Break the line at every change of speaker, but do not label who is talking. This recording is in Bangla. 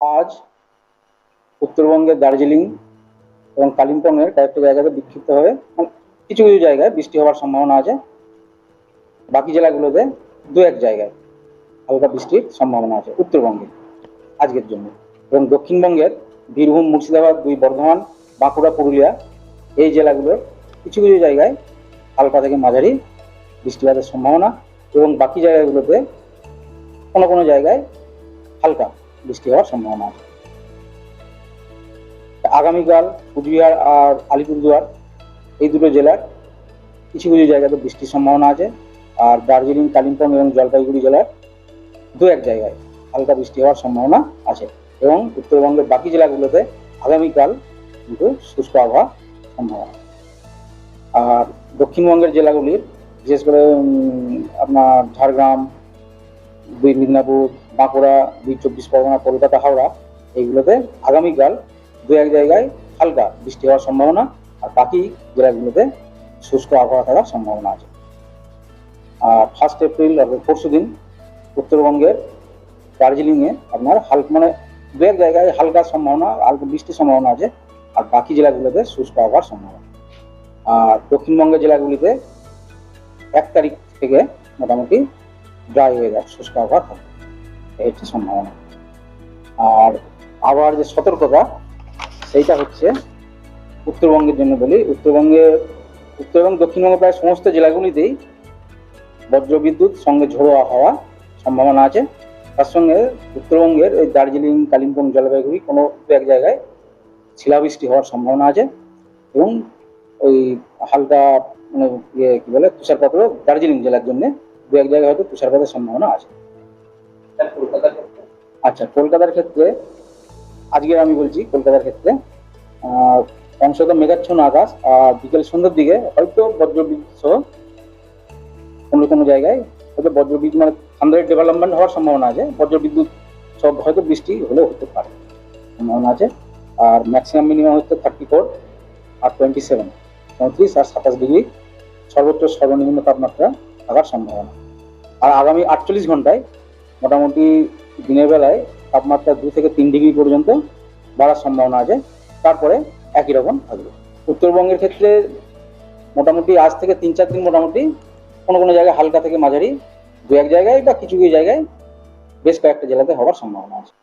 আজ উত্তরবঙ্গের দার্জিলিং এবং কালিম্পংয়ের কয়েকটা জায়গাতে বিক্ষিপ্তভাবে কিছু কিছু জায়গায় বৃষ্টি হওয়ার সম্ভাবনা আছে। বাকি জেলাগুলোতে দু এক জায়গায় হালকা বৃষ্টির সম্ভাবনা আছে উত্তরবঙ্গে আজকের জন্য। এবং দক্ষিণবঙ্গের বীরভূম, মুর্শিদাবাদ, বর্ধমান, বাঁকুড়া, পুরুলিয়া এই জেলাগুলোর কিছু কিছু জায়গায় হালকা থেকে মাঝারি বৃষ্টিপাতের সম্ভাবনা, এবং বাকি জায়গাগুলোতে কোনো কোনো জায়গায় হালকা বৃষ্টি হওয়ার সম্ভাবনা আছে। আগামীকাল কুচবিহার আর আলিপুরদুয়ার এই দুটো জেলার কিছু কিছু জায়গাতে বৃষ্টির সম্ভাবনা আছে। আর দার্জিলিং, কালিম্পং এবং জলপাইগুড়ি জেলার দু এক জায়গায় হালকা বৃষ্টি হওয়ার সম্ভাবনা আছে। এবং উত্তরবঙ্গের বাকি জেলাগুলোতে আগামীকাল কিন্তু শুষ্ক আবহাওয়া সম্ভাবনা। আর দক্ষিণবঙ্গের জেলাগুলির বিশেষ করে আপনার ঝাড়গ্রাম, মিদনাপুর, বাঁকুড়া, 24 পরগনা, কলকাতা, হাওড়া এইগুলোতে আগামীকাল দু এক জায়গায় হালকা বৃষ্টি হওয়ার সম্ভাবনা। আর বাকি জেলাগুলোতে শুষ্ক আবহাওয়া থাকার সম্ভাবনা আছে। আর 1 এপ্রিল অর্থাৎ পরশু দিন উত্তরবঙ্গের দার্জিলিংয়ে আপনার মানে দু এক জায়গায় হালকা সম্ভাবনা, হালকা বৃষ্টির সম্ভাবনা আছে। আর বাকি জেলাগুলোতে শুষ্ক আবহাওয়ার সম্ভাবনা। আর দক্ষিণবঙ্গের জেলাগুলিতে 1 তারিখ থেকে মোটামুটি ড্রাই হয়ে যায়, শুষ্ক আবহাওয়া থাকবে, এই হচ্ছে সম্ভাবনা। আর আবহাওয়ার যে সতর্কতা সেইটা হচ্ছে উত্তরবঙ্গের জন্য বলি। উত্তর এবং দক্ষিণবঙ্গের প্রায় সমস্ত জেলাগুলিতেই বজ্রবিদ্যুৎ সঙ্গে ঝোড়ো আবহাওয়া সম্ভাবনা আছে। তার সঙ্গে উত্তরবঙ্গের ওই দার্জিলিং, কালিম্পং, জলপাইগুড়ি কোনো এক জায়গায় শিলাবৃষ্টি হওয়ার সম্ভাবনা আছে। এবং ওই হালকা মানে কি বলে তুষারপাতও দার্জিলিং জেলার জন্য দু এক জায়গায় হয়তো তুষারপাতের সম্ভাবনা আছে। আচ্ছা, কলকাতার ক্ষেত্রে আজকে আমি বলছি, কলকাতার ক্ষেত্রে অংশত মেঘাচ্ছন্ন আকাশ, আর বিকেল সন্ধ্যার দিকে হয়তো বজ্রবিদ্যুৎ সহ কোনো কোনো জায়গায় হয়তো বজ্রবিদ্যুৎ মানে থান্ডারের ডেভেলপমেন্ট হওয়ার সম্ভাবনা আছে। বজ্রবিদ্যুৎ সব হয়তো বৃষ্টি হলেও হতে পারে, সম্ভাবনা আছে। আর ম্যাক্সিমাম মিনিমাম হচ্ছে 34 আর 27, 34 আর 27 ডিগ্রি সর্বোচ্চ সর্বনিম্ন তাপমাত্রা থাকার সম্ভাবনা। আর আগামী 48 ঘন্টায় মোটামুটি দিনের বেলায় তাপমাত্রা 2 থেকে 3 ডিগ্রি পর্যন্ত বাড়ার সম্ভাবনা আছে। তারপরে একই রকম থাকবে। উত্তরবঙ্গের ক্ষেত্রে মোটামুটি আজ থেকে 3-4 দিন মোটামুটি কোনো কোনো জায়গায় হালকা থেকে মাঝারি, দু এক জায়গায় বা কিছু কিছু জায়গায় বেশ কয়েকটা জেলাতে হওয়ার সম্ভাবনা আছে।